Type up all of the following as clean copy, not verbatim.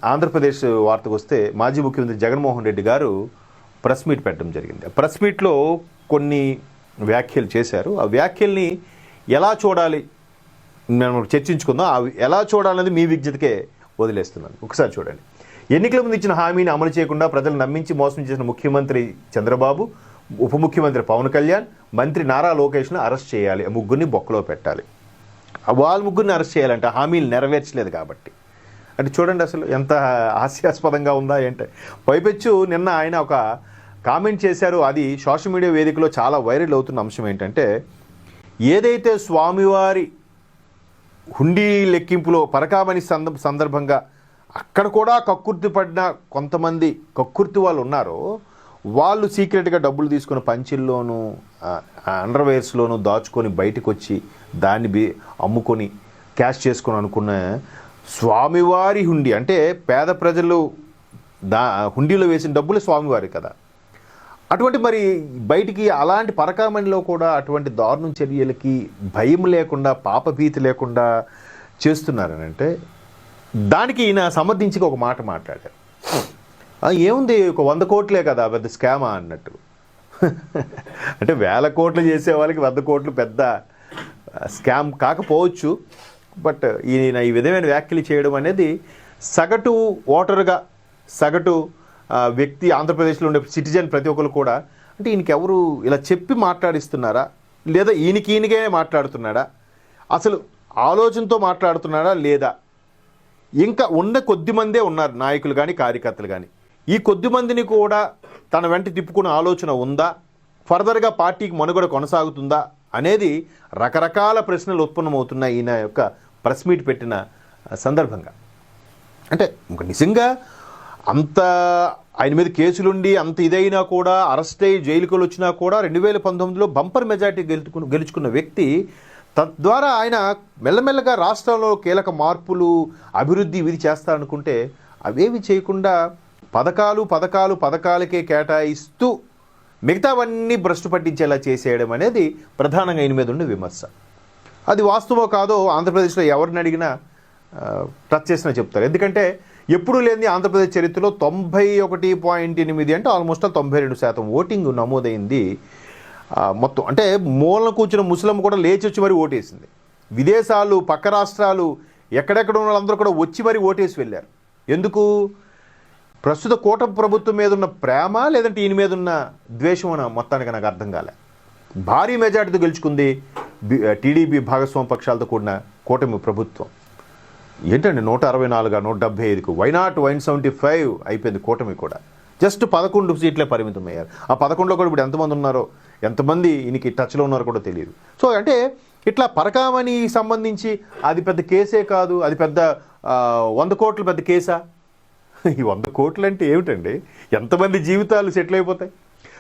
ఆంధ్రప్రదేశ్ వార్తకు వస్తే మాజీ ముఖ్యమంత్రి జగన్మోహన్ రెడ్డి గారు ప్రెస్ మీట్ పెట్టడం జరిగింది. ప్రెస్ మీట్లో కొన్ని వ్యాఖ్యలు చేశారు. ఆ వ్యాఖ్యల్ని ఎలా చూడాలి మనం చర్చించుకుందాం. అవి ఎలా చూడాలనేది మీ విజ్ఞతకే వదిలేస్తున్నాను. ఒకసారి చూడండి. ఎన్నికల ముందు ఇచ్చిన హామీని అమలు చేయకుండా ప్రజలు నమ్మించి మోసం చేసిన ముఖ్యమంత్రి చంద్రబాబు, ఉప ముఖ్యమంత్రి పవన్ కళ్యాణ్, మంత్రి నారా లోకేష్ను అరెస్ట్ చేయాలి. ముగ్గురిని బొక్కలో పెట్టాలి. వాళ్ళ ముగ్గురిని అరెస్ట్ చేయాలంటే హామీలు నెరవేర్చలేదు కాబట్టి. అంటే చూడండి అసలు ఎంత హాస్యాస్పదంగా ఉందా ఏంటే. పైపెచ్చు నిన్న ఆయన ఒక కామెంట్ చేశారు. అది సోషల్ మీడియా వేదికలో చాలా వైరల్ అవుతున్న అంశం ఏంటంటే, ఏదైతే స్వామివారి హుండీ లెక్కింపులో పరకామణి సందర్భంగా అక్కడ కూడా కక్కుర్తి పడిన కొంతమంది కక్కుర్తి వాళ్ళు ఉన్నారో, వాళ్ళు సీక్రెట్గా డబ్బులు తీసుకుని పంచిల్లోనూ అండర్వేర్స్లోనూ దాచుకొని బయటకు వచ్చి దాన్ని అమ్ముకొని క్యాష్ చేసుకొని అనుకున్న స్వామివారి హుండీ, అంటే పేద ప్రజలు హుండీలో వేసిన డబ్బులు స్వామివారి కదా. అటువంటి మరి బయటికి అలాంటి పరకామణిలో కూడా అటువంటి దారుణ చర్యలకి భయం లేకుండా, పాపభీతి లేకుండా చేస్తున్నారని అంటే, దానికి ఈయన సమర్థించి ఒక మాట మాట్లాడారు. ఏముంది, ఒక 100 కోట్లే కదా పెద్ద స్కామా అన్నట్టు. అంటే 1000 కోట్లు చేసే వాళ్ళకి 100 కోట్లు పెద్ద స్కామ్ కాకపోవచ్చు. బట్ ఈయన ఈ విధమైన వ్యాఖ్యలు చేయడం అనేది సగటు ఓటరుగా, సగటు వ్యక్తి, ఆంధ్రప్రదేశ్లో ఉండే సిటిజన్ ప్రతి ఒక్కరు కూడా, అంటే ఈయనకెవరు ఇలా చెప్పి మాట్లాడిస్తున్నారా, లేదా ఈయనకే మాట్లాడుతున్నాడా, అసలు ఆలోచనతో మాట్లాడుతున్నాడా లేదా, ఇంకా ఉన్న కొద్ది మందే ఉన్నారు నాయకులు కానీ కార్యకర్తలు కానీ, ఈ కొద్ది మందిని కూడా తన వెంట తిప్పుకునే ఆలోచన ఉందా, ఫర్దర్గా పార్టీకి మనుగడ కొనసాగుతుందా అనేది రకరకాల ప్రశ్నలు ఉత్పన్నమవుతున్నాయి ఈయన యొక్క ప్రెస్ మీట్ పెట్టిన సందర్భంగా. అంటే నిజంగా అంత ఆయన మీద కేసులుండి అంత ఇదైనా కూడా, అరెస్ట్ అయ్యి జైలుకి వచ్చినా కూడా 2019లో బంపర్ మెజార్టీ గెలుచుకున్న వ్యక్తి, తద్వారా ఆయన మెల్లమెల్లగా రాష్ట్రంలో కీలక మార్పులు, అభివృద్ధి ఇది చేస్తారనుకుంటే అవేవి చేయకుండా పథకాలకే కేటాయిస్తూ మిగతావన్నీ భ్రష్టు పట్టించేలా చేసేయడం అనేది ప్రధానంగా ఈయన మీద ఉన్న విమర్శ. అది వాస్తవమో కాదో ఆంధ్రప్రదేశ్లో ఎవరిని అడిగినా టచ్ చేసినా చెప్తారు. ఎందుకంటే ఎప్పుడూ లేని ఆంధ్రప్రదేశ్ చరిత్రలో 91.8 అంటే ఆల్మోస్ట్ 92% ఓటింగ్ నమోదైంది. మొత్తం అంటే మూలన కూర్చున్న ముస్లిం కూడా లేచి వచ్చి మరి ఓటేసింది. విదేశాలు, పక్క రాష్ట్రాలు, ఎక్కడెక్కడ ఉన్న వాళ్ళందరూ కూడా వచ్చి మరి ఓటేసి వెళ్ళారు. ఎందుకు? ప్రస్తుత కూటమి ప్రభుత్వం మీద ఉన్న ప్రేమ, లేదంటే ఈయన మీద ఉన్న ద్వేషం అని మొత్తానికి నాకు అర్థం కాలే. భారీ మెజార్టీతో గెలుచుకుంది టీడీపీ భాగస్వామ్య పక్షాలతో కూడిన కూటమి ప్రభుత్వం. ఏంటండి 164, 175కు వైనాట్ 175 అయిపోయింది కూటమి కూడా. జస్ట్ 11 సీట్లే పరిమితం అయ్యారు. ఆ 11లో కూడా ఇప్పుడు ఎంతమంది ఉన్నారో, ఎంతమంది ఈయనకి టచ్లో ఉన్నారో కూడా తెలియదు. సో అంటే ఇట్లా పరకామణి సంబంధించి అది పెద్ద కేసే కాదు, అది పెద్ద 100 కోట్లు పెద్ద కేసా? ఈ 100 కోట్లు అంటే ఏమిటండి? ఎంతమంది జీవితాలు సెటిల్ అయిపోతాయి?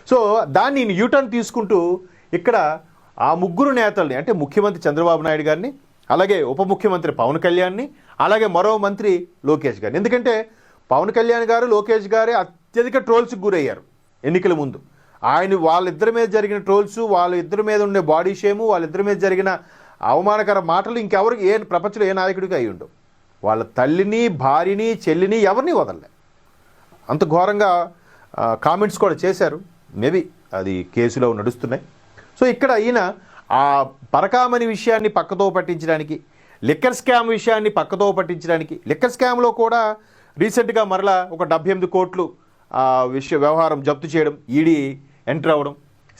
సో దాన్ని యూటర్న్ తీసుకుంటూ ఇక్కడ ఆ ముగ్గురు నేతల్ని, అంటే ముఖ్యమంత్రి చంద్రబాబు నాయుడు గారిని, అలాగే ఉప ముఖ్యమంత్రి పవన్ కళ్యాణ్ని, అలాగే మరో మంత్రి లోకేష్ గారిని. ఎందుకంటే పవన్ కళ్యాణ్ గారు, లోకేష్ గారే అత్యధిక ట్రోల్స్కి గురయ్యారు ఎన్నికల ముందు. వాళ్ళిద్దరి మీద జరిగిన ట్రోల్స్, వాళ్ళిద్దరి మీద ఉండే బాడీ షేము, వాళ్ళిద్దరి మీద జరిగిన అవమానకర మాటలు ఇంకెవరికి ప్రపంచంలో ఏ నాయకుడికి అయి ఉండవు. వాళ్ళ తల్లిని, భార్యని, చెల్లిని ఎవరిని వదలలే. అంత ఘోరంగా కామెంట్స్ కూడా చేశారు. మేబీ అది కేసులో నడుస్తున్నాయి. సో ఇక్కడ ఈయన ఆ పరకామణి విషయాన్ని పక్కతో పట్టించడానికి, లిక్కర్ స్కామ్ విషయాన్ని పక్కతో పట్టించడానికి, లిక్కర్ స్కామ్లో కూడా రీసెంట్గా మరలా ఒక 78 కోట్లు వ్యవహారం జప్తు చేయడం, ఈడీ ఎంటర్ అవ్వడం,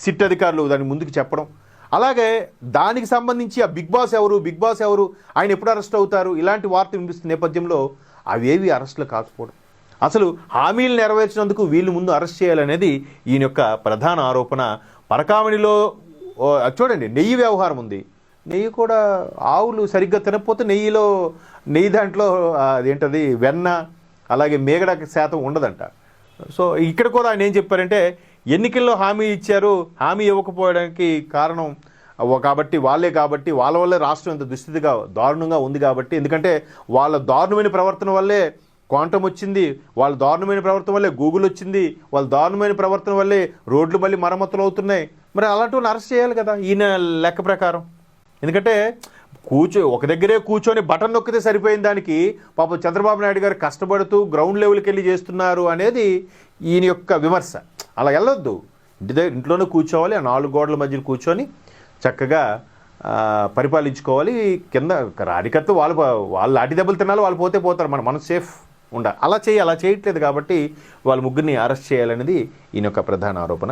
సిట్ అధికారులు దాని ముందుకు చెప్పడం, అలాగే దానికి సంబంధించి ఆ బిగ్ బాస్ ఎవరు, ఆయన ఎప్పుడు అరెస్ట్ అవుతారు, ఇలాంటి వార్త వినిపిస్తున్న నేపథ్యంలో అవేవి అరెస్టులు కాకపోవడం, అసలు హామీలు నెరవేర్చినందుకు వీళ్ళు ముందు అరెస్ట్ చేయాలనేది ఈయన యొక్క ప్రధాన ఆరోపణ. పరకామణిలో చూడండి, నెయ్యి వ్యవహారం ఉంది. నెయ్యి కూడా ఆవులు సరిగ్గా తినకపోతే నెయ్యి దాంట్లో అదేంటది వెన్న, అలాగే మేగడ శాతం ఉండదంట. సో ఇక్కడ కూడా ఆయన ఏం చెప్పారంటే, ఎన్నికల్లో హామీ ఇచ్చారు, హామీ ఇవ్వకపోవడానికి కారణం కాబట్టి వాళ్ళ వల్లే రాష్ట్రం ఇంత దుస్థితిగా దారుణంగా ఉంది కాబట్టి, ఎందుకంటే వాళ్ళ దారుణమైన ప్రవర్తన వల్లే క్వాంటమ్ వచ్చింది, వాళ్ళ దారుణమైన ప్రవర్తన వల్లే గూగుల్ వచ్చింది, వాళ్ళ దారుణమైన ప్రవర్తన వల్లే రోడ్లు మళ్ళీ మరమ్మతులు అవుతున్నాయి. మరి అలాంటి వాళ్ళు అరెస్ట్ చేయాలి కదా ఈయన లెక్క ప్రకారం. ఎందుకంటే ఒక దగ్గరే కూర్చొని బటన్ నొక్కితే సరిపోయిన దానికి పాపం చంద్రబాబు నాయుడు గారు కష్టపడుతూ గ్రౌండ్ లెవెల్కి వెళ్ళి చేస్తున్నారు అనేది ఈయన యొక్క విమర్శ. అలా వెళ్ళొద్దు, ఇంట్లోనే కూర్చోవాలి, ఆ 4 గోడల మధ్యలో కూర్చొని చక్కగా పరిపాలించుకోవాలి. కింద రాడికత్తు వాళ్ళు లాఠీ దెబ్బలు తినాలి, వాళ్ళు పోతారు, మనం సేఫ్ ఉండాలి. అలా చేయట్లేదు కాబట్టి వాళ్ళ ముగ్గురిని అరెస్ట్ చేయాలనేది ఈయన యొక్క ప్రధాన ఆరోపణ.